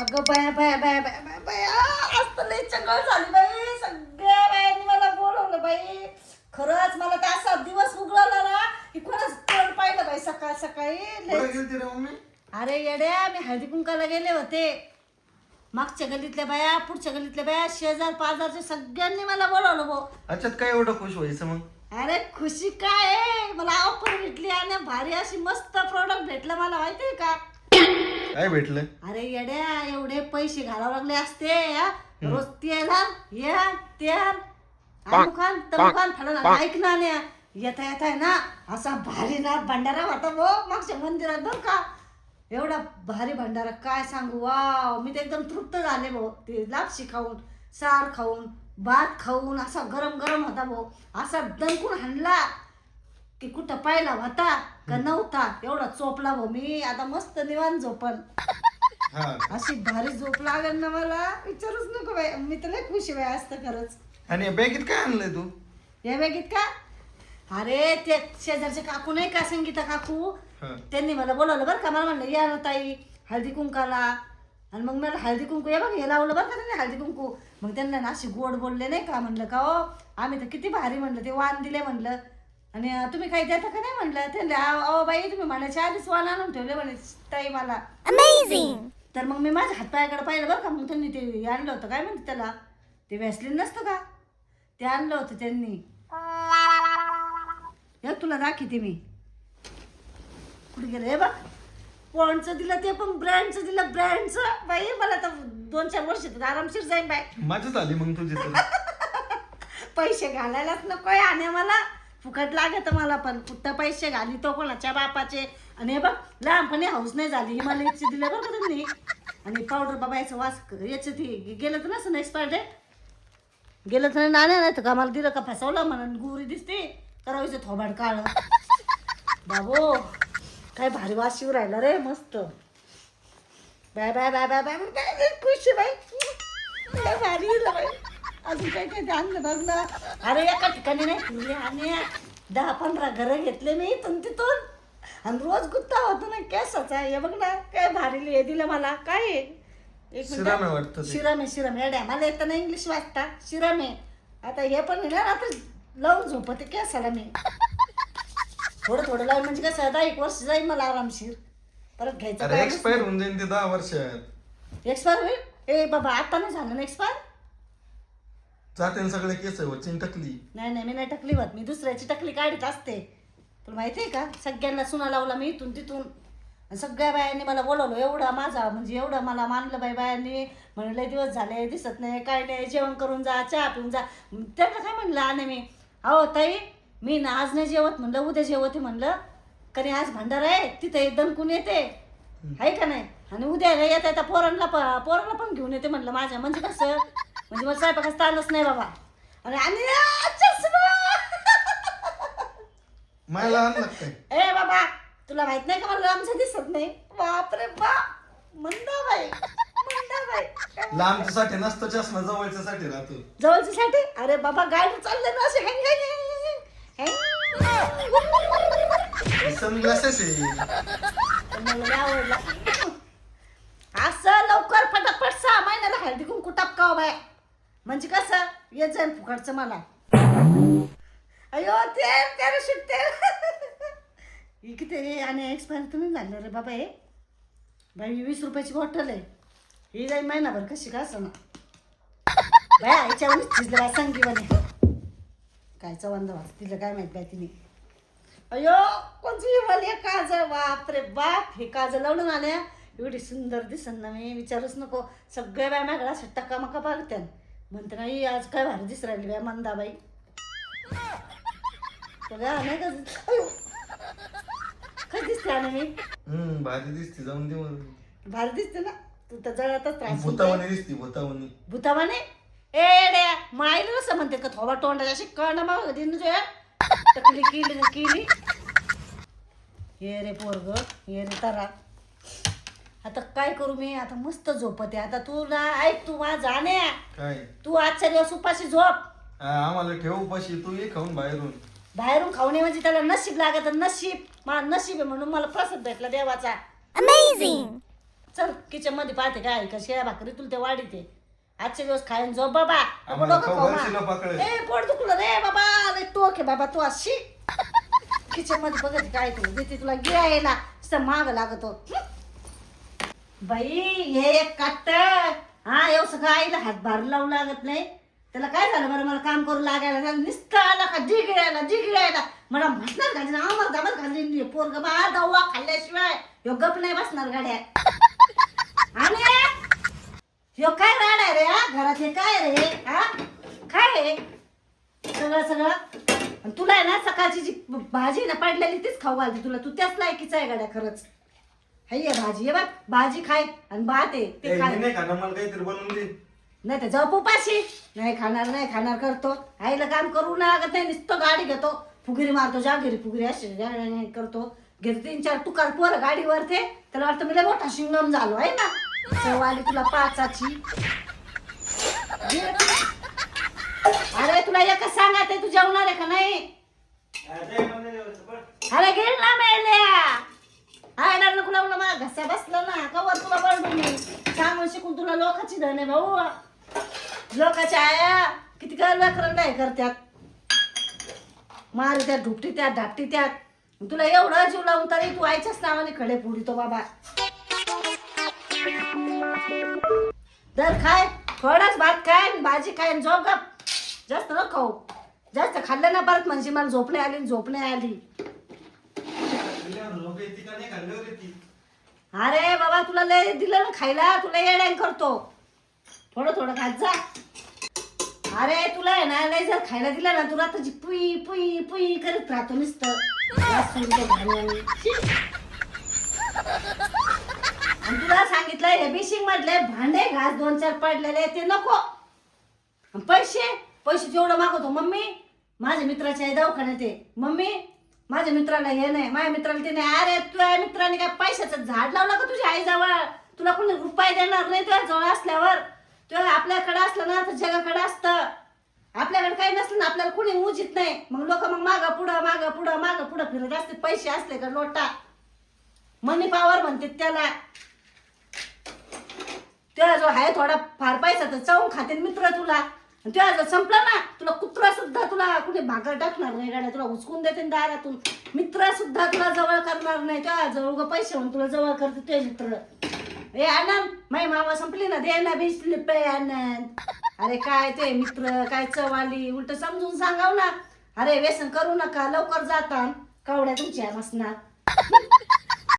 अगं बाया बाया बाया बाया बाया बाया आज तर लई चंगळ झाली बाई. सगळ्या बायांनी मला बोलवलं बाई. खरंच मला तर असा दिवस उगवला ना की कोणाच तोंड पाहिलं बाई सकाळ सकाळी. अरे येड्या मी हळदी कुंकाला गेले होते. मागच्या गल्लीतल्या बाया, पुढच्या गल्लीतल्या बाया, शेजार पाजारच्या सगळ्यांनी मला बोलवलं भाऊ. अच्छा काय एवढं खुश व्हायचं मग? अरे खुशी काय आहे, मला ऑफर भेटली आणि भारी अशी मस्त प्रोडक्ट भेटलं मला माहितीये का. काय भेटलं? अरे येड्या एवढे पैसे घालावं लागले असते रोज तेल या तेल अमुखान तमुखान फळाला ऐक ना येता येता आहे ना असा भारी ना भंडारा होता वो मागच्या मंदिरात बरं का. एवढा भारी भंडारा काय सांगू. वाव मी तर एकदम तृप्त झाले भाऊ. ते लापशी खाऊन, सार खाऊन, भात खाऊन असा गरम गरम होता भाऊ. असा दणकून हाणला की कुठं पाहिला होता का नव्हता एवढा चोपला भाऊ. मी आता मस्त निवांत झोपन. अशी भारी झोप लागेल ना मला विचारूच नको बाई. मी तर लय खुशी बाई असतं खरंच. आणि बॅगेत काय आणलंय तू? या बॅगेत का? अरे ते शेजारचे काकू नाही का संगीता काकू, त्यांनी मला बोलवलं बरं का. मला म्हणलं या ना ताई हळदी कुंकाला. आणि मग मला हळदी कुंकू हे बघ हे लावलं बरं का त्यांनी हळदी कुंकू. मग त्यांना ना अशी गोड बोलले नाही का. म्हणलं का हो आम्ही तर किती भारी म्हणलं ते वाण दिले म्हणलं. आणि तुम्ही काही देता का नाही म्हणलं. ते अहो बाई तुम्ही म्हणायच्या आधीच वाण आणून ठेवले म्हणे ताई मला. तर मग मी माझ्या हातपायाकडे पाहिलं बरं का. मग त्यांनी ते आणलं होतं काय म्हणते त्याला ते व्हॅसलीन नसतं का ते आणलं होतं त्यांनी. या तुला दाखवते मी कुठे गेलं. हे बघ पॉन्डचं दिलं ते पण ब्रँडचं दिलं. ब्रँडचं बाई मला तर 2-4 वर्ष आरामशीर जाईन बाई. मजा झाली मग तुझी तर. पैसे घालायलाच नको आहे आणि मला फुकट लागत मला पण. कुठं पैसे घाली तो कोणाच्या बापाचे. आणि हे बघ लहानपणी हाऊस नाही झाली. हिमालयाचे दिले बरं का त्यांनी. आणि पावडर बाबा याचं वास याचं ती गेलं तर नसं एक्सपायर डेट गेलं तर नाण्या नाही तर का मला दिलं का फसवलं म्हणून गुरी दिसते करायचं थोबाड काळ. बाबो काय भारी वास शिव राहिला रे मस्त. Bye bye bye bye bye bye खुश बाई. काय भारी बाई. अजून काय काय आणलं बघ ना. अरे एका ठिकाणी नाही फिरले आणि 10-15 घरं घेतले मी इथून तिथून. आणि रोज गुत्ता होतो ना केसाचा. हे बघ ना काय भारी हे दिलं मला. काय आहे एक शिराम आहे वाटतं ते. शिराम येड्या मला येतं ना इंग्लिश वाचता. शिराम आहे. आता हे पण आहे ना आता लावून झोपते केसाला मी. थोडं थोडं लावून म्हणजे कसं 10 वर्ष जाईल मला आरामशीर. परत घ्यायचं अरे एक्सपायर होऊन जाईल ते 10 वर्षात. एक्सपायर होईल. ए बाबा आता नाही झालं ना एक्सपायर. जाते ना सगळे केस वचिन टकली. नाही मी नाही टकली होत. मी दुसऱ्याची टकली काढत असते. तुला माहिती आहे का सगळ्यांना सुना लावला मी इथून तिथून. सगळ्या बायांनी मला बोलवलं. एवढा माझा म्हणजे एवढं मला मानलं बाई बायांनी. म्हणलं लय दिवस झाले दिसत नाही काय नाही जेवण करून जा चहा पिऊन जा. त्यांना काय म्हणलं आणि मी अहो ताई मी ना आज नाही जेवत म्हणलं उद्या जेवते म्हणलं. कारण आज भंडारा आहे तिथे दणकून येते आहे का नाही. आणि उद्या येता येता पोरांना पण घेऊन येते म्हणलं माझ्या. म्हणजे कसं म्हणजे मला स्वयंपाकाचं ताणच नाही बाबा. आणि मला आणलं काय? ए बाबा तुला माहित नाही का मला लांबचं दिसत नाही. बापरे बाप मंदाबाई. लांबच्या साठी नसतो चष्मा जवळच्या साठी राहतो. जवळच्या साठी. अरे बाबा गाडी चालले ना असे हँग सनग्लासेस आहे. मला आवडला. असं लवकर फटाफट 6 महिन्याला हळदी कुंकू टापकाव बाय. म्हणजे कसं येत जाईल फुकटचं मला. अयो ते शिकते किती आणि एक्सपायर तुम्ही झालं रे बाबा. हे बाई 20 रुपयाची बॉटल आहे. ही जाईल महिनाभर कशी का असं ना बाय. याच्यावर शिजलं बाय संगीवाने काय चवंद वाच तिला काय माहित बाय तिने. अयो कोणती वाली काजळ. बापरे बाप हे काजळ लावून आल्या एवढी सुंदर दिसन ना मी विचारूच नको. सगळ्या बाय माझ्याकडे असं टक्का मका बघत्यान म्हणते नाही आज काय भारी दिस राहिली बाय मंदाबाई. नाही का अयो काय दिसते आणि मी भारी दिसते जाऊन दे मग. भारी दिसते ना. तू तर जळातच त्रास भूतावानी दिसते भूतावानी. भूतावाने ए ड्या मायला असं म्हणते का थोबा तोंडाच्या अशी कळणं मग दिन टकली केली. ये रे पोरग ये रे तारा. आता काय करू मी आता मस्त झोपते. आता तू ना ऐक तू माझा जाण्या काय तू आजच्या दिवस उपाशी झोप. आम्हाला ठेवू पाशी तू ये खाऊन बाहेरून खाऊ नये म्हणजे त्याला नशीब लागत. नशीब मला नशीब आहे म्हणून मला प्रसाद भेटला देवाचा. चल किचन मध्ये पाहते काय का शिळ्या भाकरी तुला ते वाढी ते आजचे दिवस खायन झोप बाबा नको आम्हाला डोकं खाऊ कवरशीला मा. पकडेल. ए पोट दुखलं रे बाबा लय टोक आहे बाबा तू अशी किचन मध्ये बघत काय तू देते तुला गिळायला माग लागतो बाई हे एक काट हा एवढं सगळं आईला हातभार लावू लागत नाही त्याला काय झालं बरं मला काम करू लागायला त्याला नुसतं आला का जी गिळायला मला म्हटणार घाली ना आम्हाला दाबत घाली पोरग बा दवा खाल्ल्याशिवाय ह्यो गप नाही बसणार गाड्या आणि ह्यो काय राड आहे रे हा घरात हे काय रे हा काय आहे सगळं आणि तुला आहे ना सकाळची जी भाजी ना पडलेली तीच खाऊ घालते तुला तू त्याच लायकीच आहे गाड्या खरंच हाय भाजी आहे बघ भाजी खाय आणि भात आहे ते खाय नाही खाणार मला काहीतरी बनवून दे नाही तर जाऊ उपाशी नाही खाणार करतो आईला काम करू लागत नाही नुसतं गाडी घेतो फुगिरी मारतो जागिरी फुगिरी अशी करतो घेतो 3-4 तुकार पोरं गाडीवर ते त्याला वाटतं मी लय मोठा शिंगम झालो आहे ना चव आली तुला 5ची अरे तुला एकच सांगायचंय तू जेवणार आहे का नाही अरे गेल ना मेल्या आयला नको लावलं मला घसा बसला ना कवर तुला बळडून मी सांगून शिकून तुला लोकांची धन आहे भाऊ लोकांच्या आया किती व्याकरण नाही करत्यात मारी त्यात ढुपटी त्यात धापटी त्यात तुला एवढं जीव लावून तरी तू आईच्याच नावाने खडे फोडितो बाबा दर खाय थोडाच भात खाय भाजी खाय झोप गप जास्त न खाऊ जास्त खाल्लं ना परत म्हणजे मला झोप नाही आली अरे बाबा तुला लय दिलं ना खायला तुला येड्यान करतो थोडं खात जा अरे तुला आहे ना लय जर खायला दिलं ना तुला तुझी पुई पुई पुई करत राहतो नुसतं आणि तुला सांगितलं हे बिशिंग मधले भांडे घास 2-4 पडलेले ते नको पैसे तेवढं मागवतो मम्मी माझ्या मित्राच्या आई दवाखान्यात आहे मम्मी माझ्या मित्राला हे नाही माझ्या मित्राला ते नाही अरे तुझ्या मित्राने काय पैशाचं झाड लावलं का तुझ्या आईजवळ तुला कोणी रुपये देणार नाही तुझ्या जवळ असल्यावर तुझ्या आपल्याकडे असलं ना तर जगाकडे असतं आपल्याकडे काही नसलं ना आपल्याला कोणी उचित नाही मग लोक मग मागं पुढं फिरत असते पैसे असले का लोटा मनी पावर म्हणते त्याला तुझ्या जो आहे थोडा फार पैसा तर चावून खाते मित्र तुला तुझ्या जर संपला ना तुला कुत्रा सुद्धा तुला कुठे भाकर टाकणार नाही गाड्या तुला उचकून देते दारातून मित्र सुद्धा तुला जवळ करणार नाही तुझ्या जवळ पैसे म्हणून तुला जवळ करते तुझे मित्र ए आनंद माई मामा संपली ना दे ना 20 रुपये आनंद अरे काय ते मित्र काय चवाली उलट समजून सांगाव ना अरे व्यसन करू नका लवकर जाता कावड्या तुमच्या नसणार